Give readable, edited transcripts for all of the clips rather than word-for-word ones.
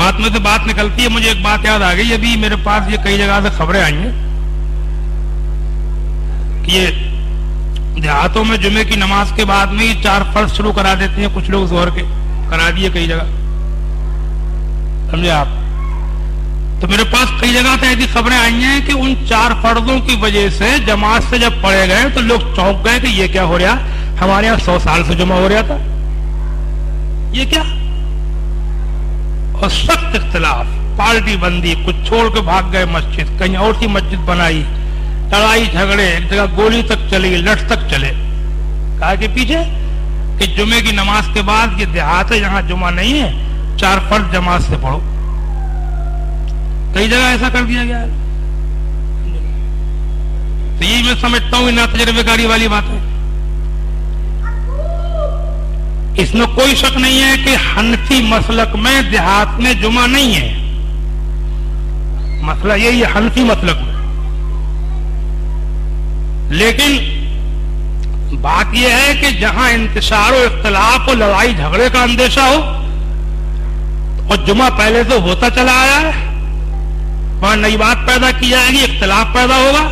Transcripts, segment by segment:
बात में से बात निकलती है, मुझे एक बात याद आ गई। अभी मेरे पास ये कई जगह से खबरें आई हैं कि ये देहातों में जुमे की नमाज के बाद में ये 4 फर्ज शुरू करा देते हैं कुछ लोग, जोहर के करा दिए कई जगह, समझे आप। तो मेरे पास कई जगह से ऐसी खबरें आई हैं कि उन 4 फर्जों की वजह से जमात से जब पढ़े गए तो लोग चौंक गए कि ये क्या हो रहा, हमारे यहाँ 100 साल से जुमा हो रहा था, ये क्या। और सख्त इख्तिलाफ, पार्टी बंदी, कुछ छोड़ के भाग गए मस्जिद, कहीं और सी मस्जिद बनाई, लड़ाई झगड़े, एक जगह गोली तक चली, लठ तक चले। कहा के पीछे कि जुमे की नमाज के बाद ये देहात है, यहाँ जुमा नहीं है, 4 फर्ज जमात से पढ़ो। कई जगह ऐसा कर दिया गया है। तो यही मैं समझता हूं ना तजर्बेकारी वाली बात है। इसमें कोई शक नहीं है कि हनफी मसलक में देहात में जुमा नहीं है, मसला यही है हनफी मसलक में। लेकिन बात यह है कि जहां इंतशार और इख्तिलाफ और लड़ाई झगड़े का अंदेशा हो और जुमा पहले से होता चला आया है, वहां नई बात पैदा की जाएगी, इख्तिलाफ पैदा होगा।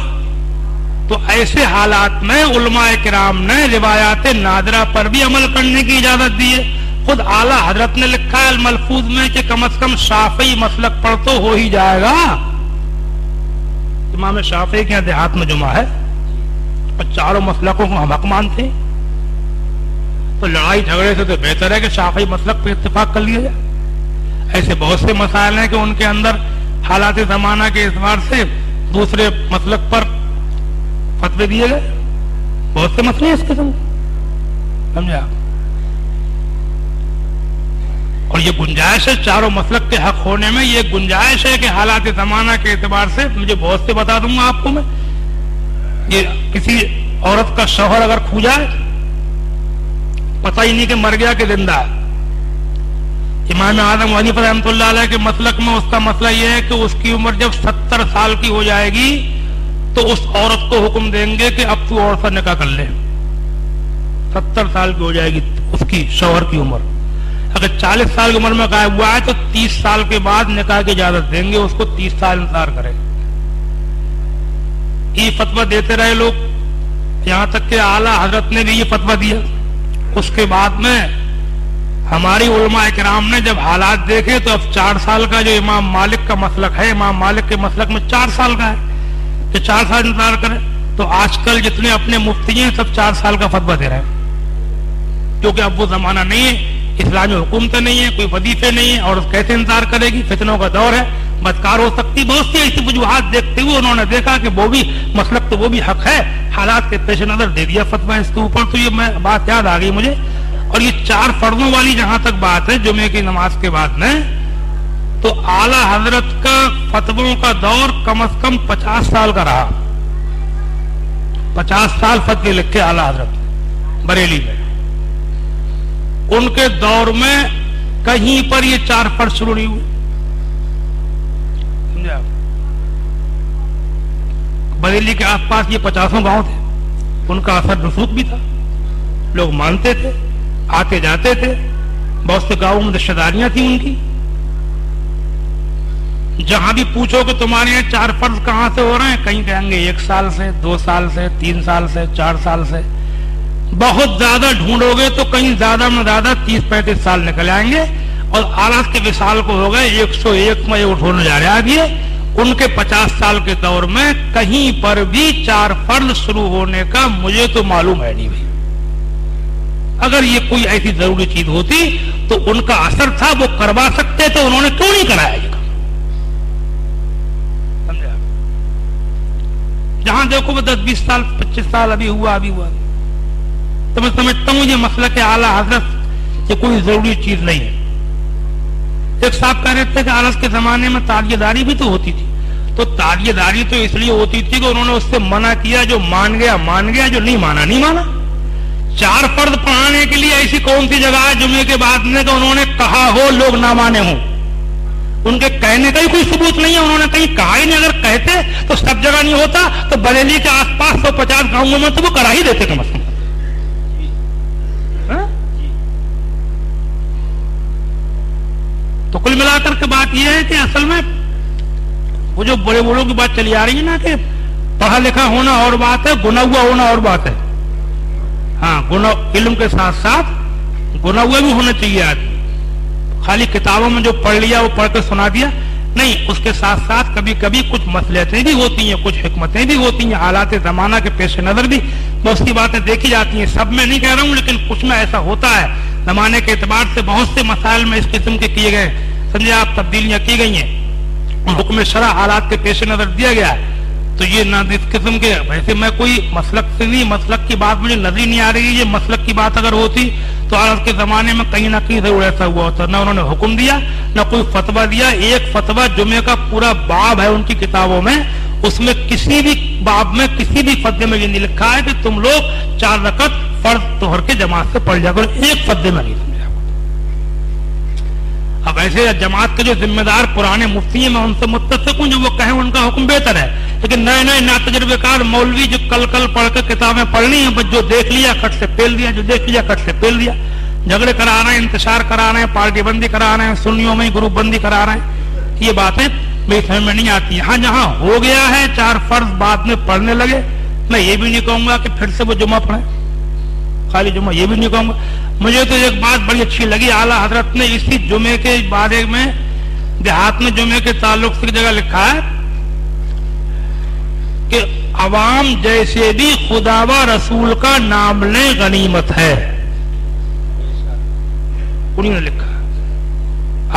तो ऐसे हालात में उलमाए किराम ने रिवायात नादिरा पर भी अमल करने की इजाजत दी है। खुद आला हजरत ने लिखा है मलफूज में कि कम से कम शाफी मसलक पर तो हो ही जाएगा। इमाम शाफी के यहाँ देहात में जुमा है और चारों मसलकों को हम हक मानते हैं, तो लड़ाई झगड़े से तो बेहतर है कि शाफी मसलक पर इत्तेफाक कर लिया जाए। ऐसे बहुत से मसाइल हैं कि उनके अंदर हालात जमाना के एतबार से दूसरे मसलक पर फतवे दिए गए, बहुत से मसले इस किस्म, समझे आप। और ये गुंजाइश है चारों मसलक के हक होने में, ये गुंजाइश है कि हालात जमाना के एतबार से, मुझे बहुत से बता दूंगा आपको मैं, ये किसी औरत का शौहर अगर खो जाए, पता ही नहीं कि मर गया कि जिंदा है, इमाम आजम हनीफा रहमतुल्लाह अलैह के मसलक में उसका मसला यह है कि उसकी उम्र जब 70 साल की हो जाएगी तो उस औरत को हुक्म देंगे कि अब तू और सा निकाह कर ले। 70 साल की हो जाएगी उसकी शौहर की उम्र, अगर 40 साल की उम्र में गायब हुआ है तो 30 साल के बाद निकाह की इजाजत देंगे, उसको 30 साल इंतजार करे। ये फतवा देते रहे लोग, यहां तक कि आला हजरत ने भी ये फतवा दिया। उसके बाद में हमारी उलमा इकराम ने जब हालात देखे तो अब 4 साल का जो इमाम मालिक का मसलक है, इमाम मालिक के मसलक में 4 साल का है कि 4 साल इंतजार करें। तो आजकल जितने अपने मुफ्ती हैं सब 4 साल का फतवा दे रहे हैं, क्योंकि अब वो जमाना नहीं है, इस्लामी हुकूमतें नहीं है, कोई वजीफे नहीं है, और कैसे इंतजार करेगी, फितनों का दौर है, बदकार हो सकती। बहुत सी ऐसी वजूहात देखते हुए उन्होंने देखा कि वो भी मसलक तो वो भी हक है, हालात के पेश नजर दे दिया फतवा इसके ऊपर। तो ये मैं बात याद आ गई मुझे। और ये 4 फर्जों वाली जहां तक बात है जुमे की नमाज के बाद में, तो आला हजरत का फतवों का दौर कम से कम 50 साल का रहा। 50 साल फतवे लिखे आला हजरत बरेली में। उनके दौर में कहीं पर ये 4 फर्ज शुरू नहीं हुए, समझे आप। बरेली के आसपास ये 50 गांव थे, उनका असर रसूख भी था, लोग मानते थे, आते जाते थे, बहुत से गांवों में रिश्तेदारियां थी उनकी। जहां भी पूछो कि तुम्हारे यहाँ 4 फर्ज कहां से हो रहे हैं, कहीं कहेंगे 1 साल से, 2 साल से, 3 साल से, 4 साल से। बहुत ज्यादा ढूंढोगे तो कहीं ज्यादा में ज्यादा 30-35 साल निकल आएंगे। और आलस के विशाल को हो गए 101 में उठोने जा रहा है। उनके 50 साल के दौर में कहीं पर भी 4 फर्ज शुरू होने का मुझे तो मालूम है नहीं भाई। अगर ये कोई ऐसी जरूरी चीज होती तो उनका असर था, वो करवा सकते थे, उन्होंने क्यों नहीं कराया ये काम, समझे आप। जहां देखो वो 10-20 साल 25 साल अभी हुआ। तो मैं समझता हूं ये मसला के आला हजरत ये कोई जरूरी चीज नहीं है। एक साहब कह रहे थे कि आलस के जमाने में ताजियेदारी भी तो होती थी। तो ताजियेदारी तो इसलिए होती थी कि उन्होंने उससे मना किया, जो मान गया मान गया, जो नहीं माना नहीं माना। 4 फर्ज पढ़ाने के लिए ऐसी कौन सी जगह है जुमे के बाद में कि उन्होंने कहा हो लोग ना माने हो? उनके कहने का ही कोई सबूत नहीं है, उन्होंने कहीं कहा ही नहीं। अगर कहते तो सब जगह नहीं होता, तो बरेली के आसपास 150 गांवों में तो वो करा ही देते कम से कम। तो कुल मिलाकर के बात यह है कि असल में वो जो बड़े बड़ों की बात चली आ रही है ना कि पढ़ा लिखा होना और बात है, गुना हुआ होना और बात है। हाँ, गुना इल्म के साथ साथ गुना हुआ भी होना चाहिए आदमी। खाली किताबों में जो पढ़ लिया वो पढ़ के सुना दिया नहीं, उसके साथ साथ कभी कभी कुछ मसलहतें भी होती हैं, कुछ हिकमतें भी होती हैं, हालात जमाना के पेश नजर भी बहुत सी बातें देखी जाती हैं। सब में नहीं कह रहा हूं, लेकिन कुछ में ऐसा होता है। जमाने के एतबार से बहुत से मसाइल में इस किस्म के किए गए, समझे आप, तब्दीलियां की गई हैं, हुक्म शरा हालात के पेश नजर दिया गया है। तो ये ना इस किस्म के, वैसे मैं कोई मसलक से नहीं, मसलक की बात मुझे नजर नहीं आ रही। ये मसलक की बात अगर होती तो आज के जमाने में कहीं ना कहीं जरूर ऐसा हुआ होता। ना उन्होंने हुक्म दिया, ना कोई फतवा दिया। एक फतवा जुमे का पूरा बाब है उनकी किताबों में, उसमें किसी भी बाब में किसी भी फतवे में ये नहीं लिखा है कि तुम लोग 4 रकत फर्ज तोहर के जमात से पढ़ जा करो। एक फतवे में नहीं समझा। अब ऐसे जमात के जो जिम्मेदार पुराने मुफ्ती हैं, मैं उनसे मुत्तसिक हूं, जो वो कहें उनका हुक्म बेहतर है। लेकिन नए नए ना तजुर्बेकार मौलवी जो कल कल पढ़ के किताबें पढ़नी है, बस जो देख लिया खट से पेल दिया, जो देख लिया खट से पेल दिया। झगड़े करा रहे हैं, इंतशार करा रहे हैं, पार्टी बंदी करा रहे हैं, सुन्नियों में ग्रुप बंदी करा रहे हैं। ये बातें मेरी समझ में नहीं आती। हाँ, जहां हो गया है 4 फर्ज बाद में पढ़ने लगे, मैं ये भी नहीं कहूंगा कि फिर से वो जुमा पढ़े, खाली जुमा, ये भी नहीं कहूंगा। मुझे तो एक बात बड़ी अच्छी लगी, आला हजरत ने इसी जुमे के बारे में, देहात में जुमे के ताल्लुक से जगह लिखा है कि अवाम जैसे भी खुदा व रसूल का नाम ले गनीमत है। उन्हीं ने लिखा,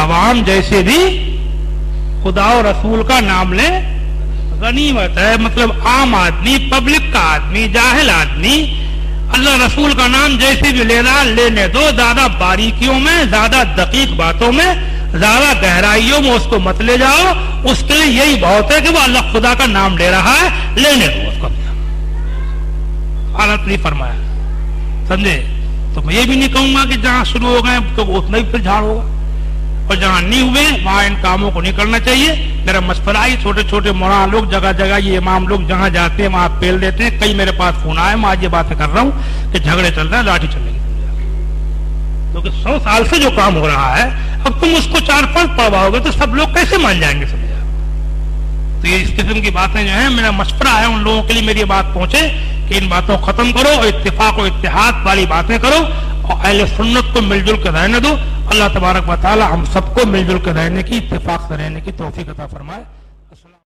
अवाम जैसे भी खुदा और रसूल का नाम ले गनीमत है। मतलब आम आदमी, पब्लिक का आदमी, जाहिल आदमी अल्लाह रसूल का नाम जैसे भी लेने दो, ज्यादा बारीकियों में, ज्यादा दकीक बातों में, ज्यादा गहराइयों में उसको मत ले जाओ। उसके लिए यही बहुत है कि वो अल्लाह खुदा का नाम ले रहा है, लेने दो उसको। हालत नहीं फरमाया, समझे। तो मैं ये भी नहीं कहूंगा कि जहां शुरू हो गए तो उतना ही फिर झाड़ होगा, और जहां नहीं हुए वहां इन कामों को नहीं करना चाहिए। मेरा मशवरा है, छोटे छोटे मौलाना लोग जगह जगह, ये इमाम लोग जहां जाते हैं वहां पेल देते हैं। कई मेरे पास फोन आए, मैं आज ये बातें कर रहा हूं कि झगड़े चल रहे हैं, लाठी चलेगी, क्योंकि 100 साल से जो काम हो रहा है, अब तुम उसको 4 फर्ज पढ़वाओगे तो सब लोग कैसे मान जाएंगे, समझा। तो ये इस किस्म की बातें जो है, मेरा मशवरा है उन लोगों के लिए मेरी बात पहुंचे कि इन बातों को खत्म करो और इत्तेफाक और इत्तेहाद वाली बातें करो और अहले सुन्नत को मिलजुल कर रहने दो। अल्लाह तबारक व तआला हम सबको मिलजुल कर रहने की, इत्तेफाक से रहने की तौफीक अता फरमाए।